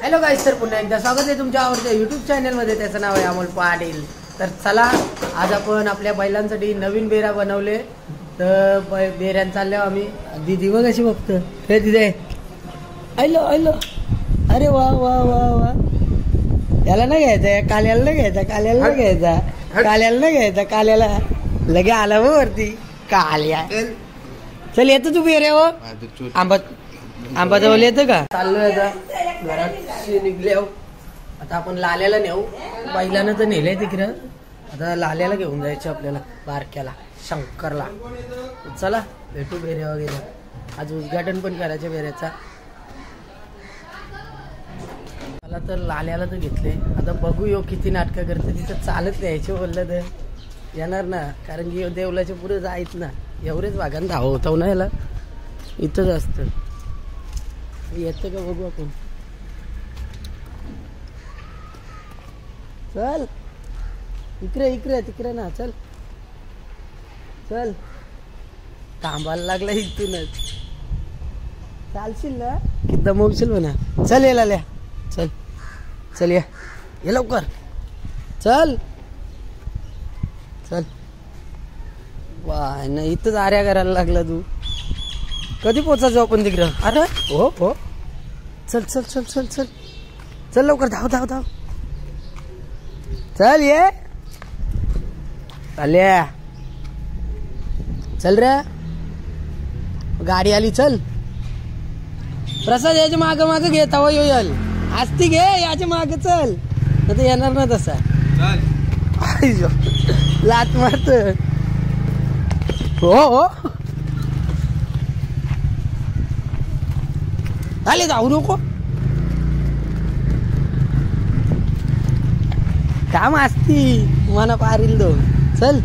Hello गाईस, तर पुन्हा एकदा स्वागत आहे तुमच्या आवडत्या यूट्यूब चॅनलमध्ये. त्याचं नाव आहे अमोल पाटील. तर चला, आज आपण आपल्या बैलांसाठी नवीन बेरा बनवले. तर बेऱ्यान चाललो आम्ही. दीदी बघ अशी बघतो. हे दिदे, हॅलो हॅलो, अरे वा वा वा वा. याला नाही घ्यायचा, काल्याला नाही घ्यायचा, काल्याला नाही घ्यायचा, काल्याला नाही घ्यायचा, काल्याला लगे आला व वरती काल्या. चल येतो तू बेऱ्यावर. आंबा जवळ येतं का? चाललोय आता घरात निघले. आता आपण लाल्याला नेऊ. बैलानं तर नेलंय तिकडं. आता लाल्याला घेऊन जायचं आपल्याला, बारक्याला, शंकरला. चला भेटू बेऱ्या वगैरे. आज उद्घाटन पण करायचं बेऱ्याचा. मला तर लाल्याला तर घेतले. आता बघू यो किती नाटकं करते. तिथं चालत यायचे बोललं तर येणार ना, कारण की देवलाच्या पुढे जायच ना. एवढेच वाघान धावताव ना याला. इथंच असतं. येतं का बघू आपण. चल इकडे इकडे तिकडे ना. चल चल, थांबायला लागला इथूनच. चालशील ना, किती दमवशील म्हणा. चल ये लाल्या, चल चल ये लवकर. चल चल. वाय ना, इथंच आर्या करायला लागला तू. कधी पोचायचो आपण तिकडं? अरे हो हो, चल चल चल चल चल चल लवकर. धाव धाव धाव. चल ये चालया. चल रे, गाडी आली. चल प्रसाद याच्या माग माग घे, तवा येईल. आस्ती घे याच्या माग. चल आता येणार ना तसा. लात मारत. हो हो, आले जाऊ नको. काम असती मना पारील दो. चल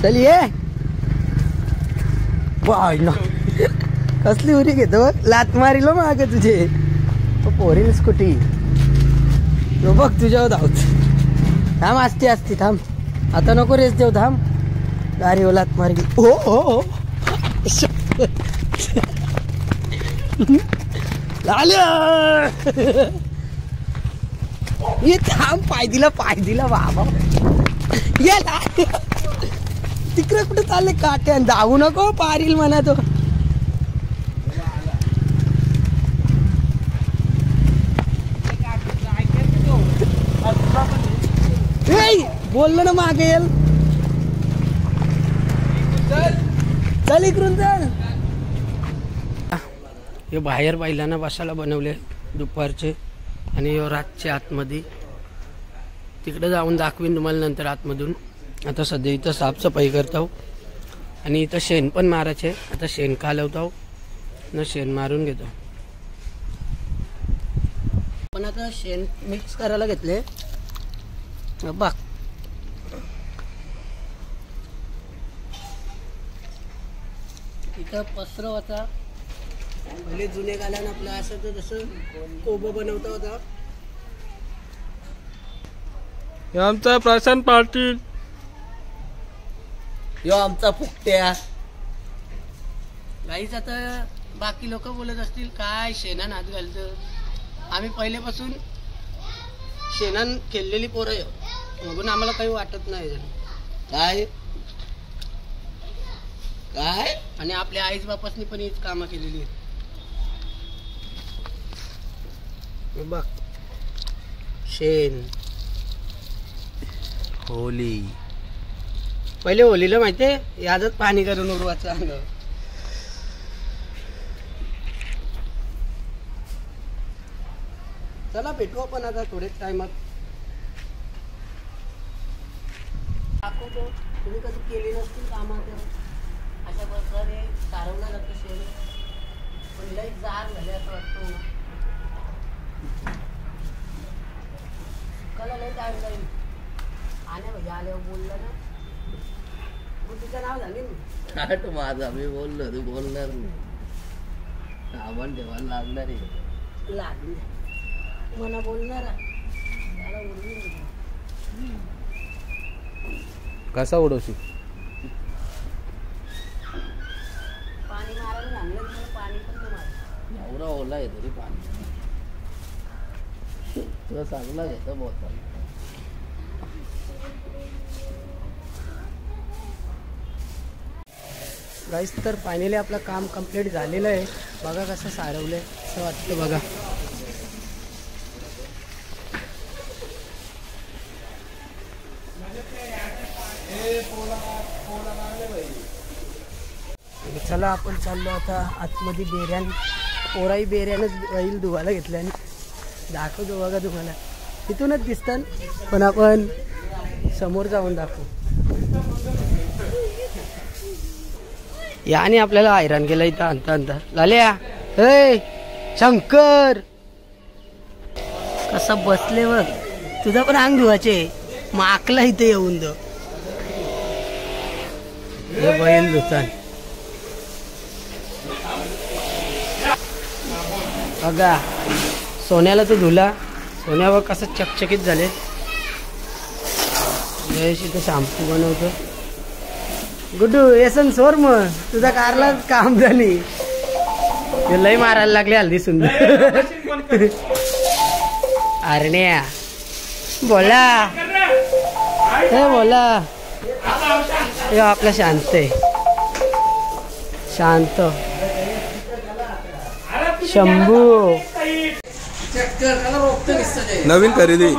चल ये. बाय ना, कसली उरी घेतो. लात मारील माग तुझे. पोरील स्कूटी तो बघ तुझ्यावर धावत. थांब, असती असती थांब. आता नको रेस देऊ, थांब. गाडी लात मारी. हो हो हो, ये थांब. पाय दिला बाबा. ये तिकडे कुठे चालले काट्या. धावू नको, पारील म्हणा तो. बोललो ना मागे येईल. चल इकडून चल. हे बाहेर बैलांना बसायला बनवले दुपारचे, आणि रातचे आतमध्ये. तिकडे जाऊन दाखवीन तुम्हाला नंतर आतमधून. आता सध्या इथं साफसफाई करतो, आणि इथं शेण पण मारायचे. आता शेण कालवतो ना, शेण मारून घेतो. पण आता शेण मिक्स करायला घेतले बघ. इथं पसरव. आता पहिले जुने गाल्यानं आपलं असं तर जसं कोबं बनवता होता. आमचा प्रशांत पाटील, यो आमचा फुकट्या. गाईच आता बाकी लोक बोलत असतील काय शेणान हात घालतं. आम्ही पहिल्यापासून शेणान खेळलेली पोरं बघून आम्हाला काही वाटत नाही काय काय. आणि आपल्या आईच बापासनी पण हीच कामं केलेली आहेत. बघ, शेण, होली. पहिले होलीला माहितीये यादच पाणी करून उरवायचं अंग. चला भेटू आपण आता थोडेच टाइमात. दाखवतो तुम्ही कधी केली नसतील कामात. अशा प्रकारे सारवलं जातं शेण. पण लई जार झाले असं वाटतं ना. सुकायला लई टाइम जाईल. आण्या भैया आल्यावर बोलला ना, मग तुझं नाव झाले ना माझा. मी बोललो, तू बोलणार नाही. सामान ठेवायला लागणार आहे. लागली मला बोलणार. कसा उडवशी. चांगला आहे तरी पाणी तुला चांगला घेतं बोतल. गाईस तर फायनली आपलं काम कंप्लीट झालेलं आहे. बघा कसं सारवलंय असं वाटतं बघा. चला आपण चाललो आता आतमध्ये. बेऱ्यान पोराही बेऱ्यानंच बैल धुवायला घेतल्या आणि दाखवतो बघा तुम्हाला. तिथूनच दिसतं पण आपण समोर जाऊन दाखवू. याने आपल्याला हैराण केलं इथं आणता आणता. लाल्या हे शंकर कसा बसले बघ. तुझा पण अंग धुवाचे माकला इथे येऊन दो. बैल धुतान बघा. सोन्याला तो धुला. सोन्यावर कसं चकचकीत झाले. जयेश इथं शॅम्पू बनवतो. गुड्डू येसन सोर मग तुझा कारला काम झाली. लई मारायला लागले हल्दी सुंदर. अरण्या बोला हे बोला. हे आपला शांत आहे. शांत शंभू नवीन खरेदी.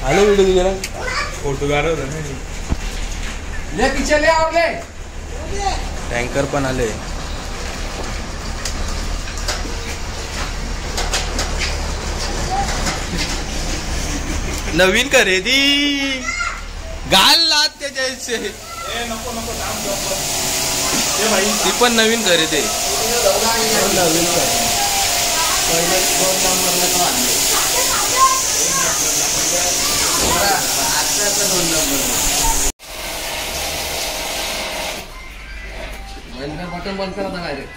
आलो व्हिडिओ तुझ्या फोटोगार टँकर पण आले. नवीन खरेदी घाल लात त्याच्या. ती पण नवीन खरेदी. नवीन बटन बंद करा डायरेक्ट.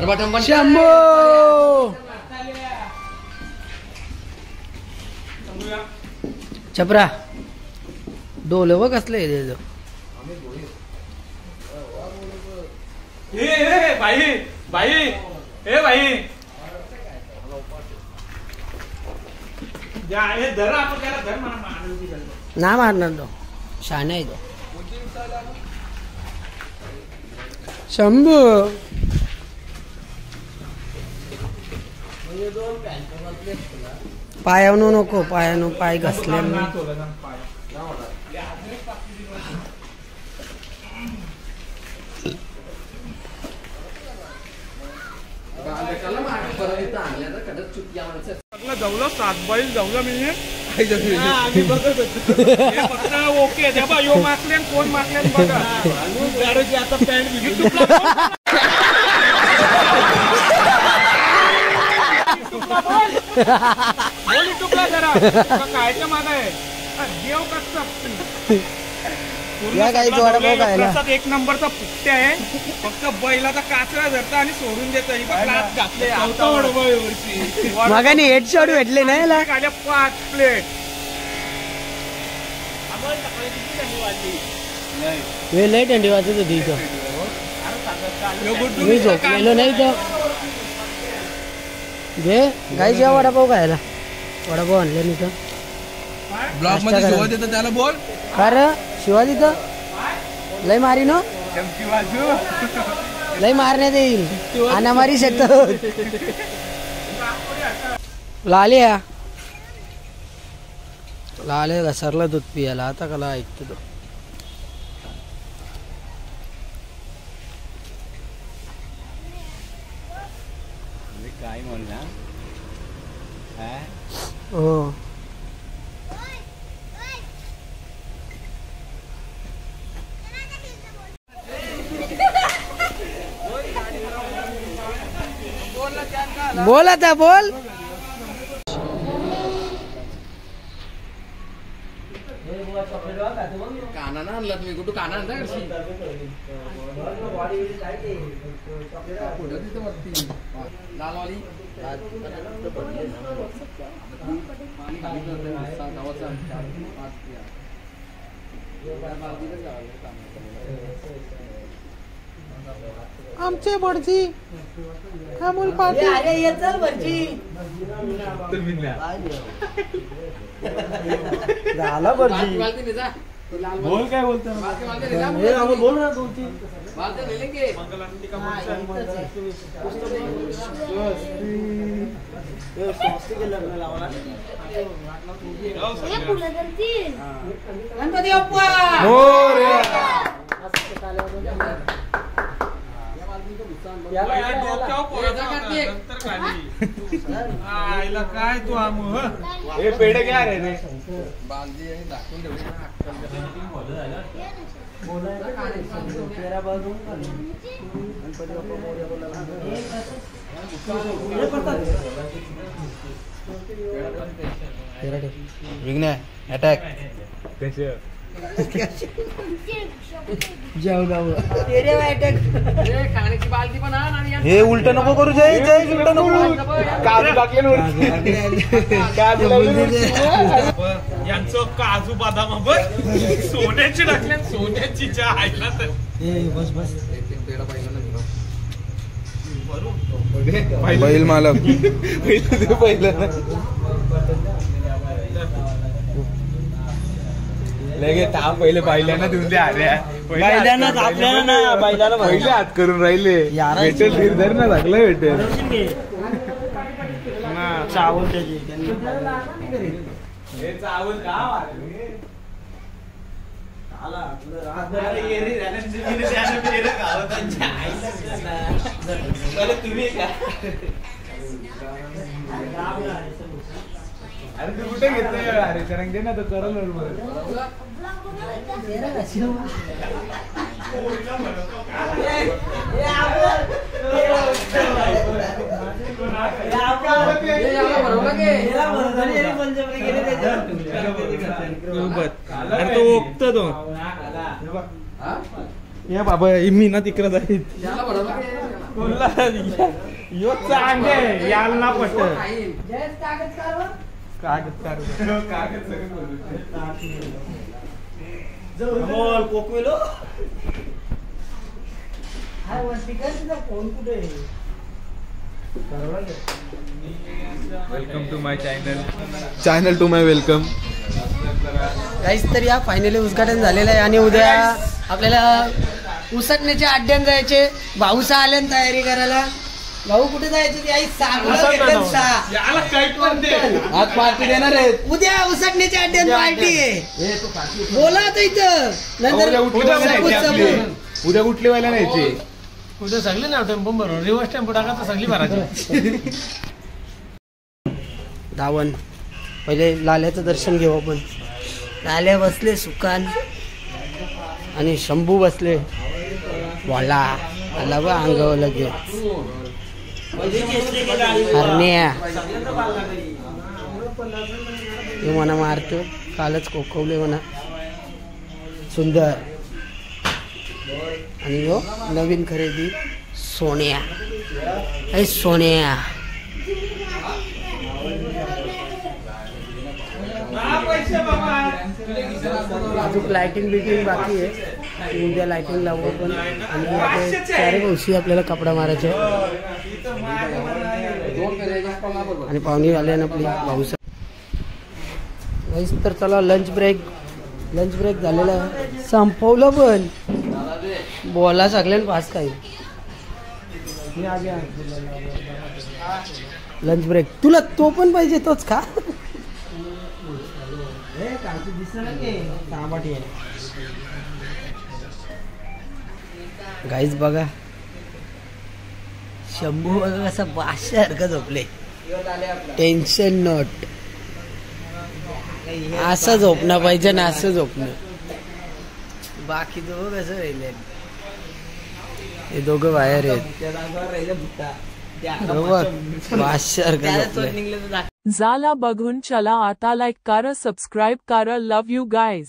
बटन बंद. छपरा डोल व कसलं आहे भाई भाई हे भाई ना मारणार तो. शाने आहे तो शंभू. पायावनो नको. पायानो पाय घसले. जवळ 7 बैल जवळ मी बघत फक्त ओके तेव्हा यो माकले कोण माकले बघा. आता पॅन्ट युट्यूबला जरा कायच्या माग आहे देव कसं. एक नंबरचा फुकट्या आहे. फक्त बैलाचा काचरा धरता आणि सोडून देतो. मगानी हेडशॉट भेटले नाही 5 प्लेट. लय थंडी वाजत होती इथं. मी झोपलेलो नाही तर. घे गाई जेव्हा वडापाव खायला. वडापाव आणले नाही तर ब्लॉग मध्ये शिवा देतो त्याला बोल. खरं शिवा तिथं लय मारी न. लय मारण्यात येईल. अनामारी शेत लाल्या लाल्या घसरला दूध पियाला. आता कला ऐकतो तो. काय म्हणला हो. बोल आता बोल. काना ना आणला तुम्ही कुठं काना आणता कशी लालवाली आमचे भटजी अमोल पाटील अरे ये चल भटजी झाला भटजी बोल काय बोलतो अमोल बोल ना 2-3 गणपती बाप्पा काय तू हे पेढे काय रे विघ्न अटॅक तेरे अटॅक खाण्याची बालदी पण आण आणि हे उलट नको करू जय जय उलट नको काजू टाकले यांचं काजू बदाम सोन्याची टाकल्या सोन्याची च्या आईला तर बैल मालक पहिलं लगे ताप पहिले बैलांना देऊन दे अरे बैलांना आपल्याला ना बैलाला पहिले हात करून राहिले भेटेल निर्धार ना लागलं भेटेल चावल त्याची चावल का तुम्ही अरे तू कुठे घेतोय अरे चरंग दे ना तर करल अरे तो ओकतो तो या बाबा मी ना तिकडे जाईल यो चांग याल ना पट कागद कोकवेलो welcome to my channel to my welcome काहीच तर या फायनली उद्घाटन झालेलं आहे आणि उद्या आपल्याला उसटण्याच्या अड्ड्यान जायचे भाऊसा आल्या तयारी करायला. भाऊ कुठे जायचे आई आज पार्टी देणार आहे उद्या उसटण्याच्या अड्ड्यान पार्टी आहे. बोला आता इथं नंतर उद्या कुठली व्हायला न्यायची उद्या सगळी ना टेम्पो बरोबर रिवर्स टेम्पो टाका सगळी भरायची. धावण पहिले लाल्याचं दर्शन घेऊ आपण. लाल्या बसले सुकान आणि शंभू बसले वाला आला बा अंगावर लगेच हरण्या हे म्हणा मारतो कालच कोकवले म्हणा सुंदर. आणि हो नवीन खरेदी सोन्या अरे सोन्या अजून लाइटिंग बिटिंग बाकी आहे. उद्या लाइटिंग लावू आपण आणि चारे दिवशी आपल्याला कपडा मारायचे आणि पाहुणे आले ना आपली भाऊसा. तर चला लंच ब्रेक झालेला आहे. संपवलं पण बोला सगळ्यांना पास काही लंच ब्रेक तुला तो पण पाहिजे तोच खा. गाईज बघा शंभू बघा कसा बादशासारखं झोपले. टेन्शन नॉट असं झोपणं पाहिजे ना असं झोपणं. बाकी तो कसं राहिले हे दोघं बाहेर आहेत झाला बघून चला आता लाईक करा सबस्क्राईब करा. लव यू गाईज.